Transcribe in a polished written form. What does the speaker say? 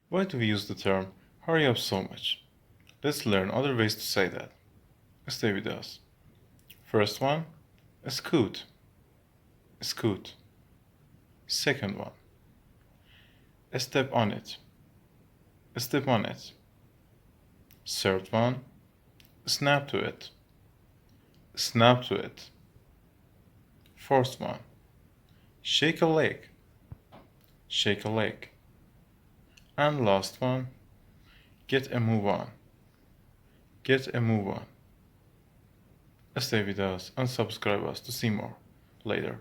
Why do we use the term hurry up so much? Let's learn other ways to say that. Stay with us. First one, scoot. Scoot. Second one, step on it. Step on it. Third one, snap to it. Snap to it. Fourth one, shake a leg. Shake a leg. And last one, get a move on. Get a move on. Stay with us and subscribe us to see more later.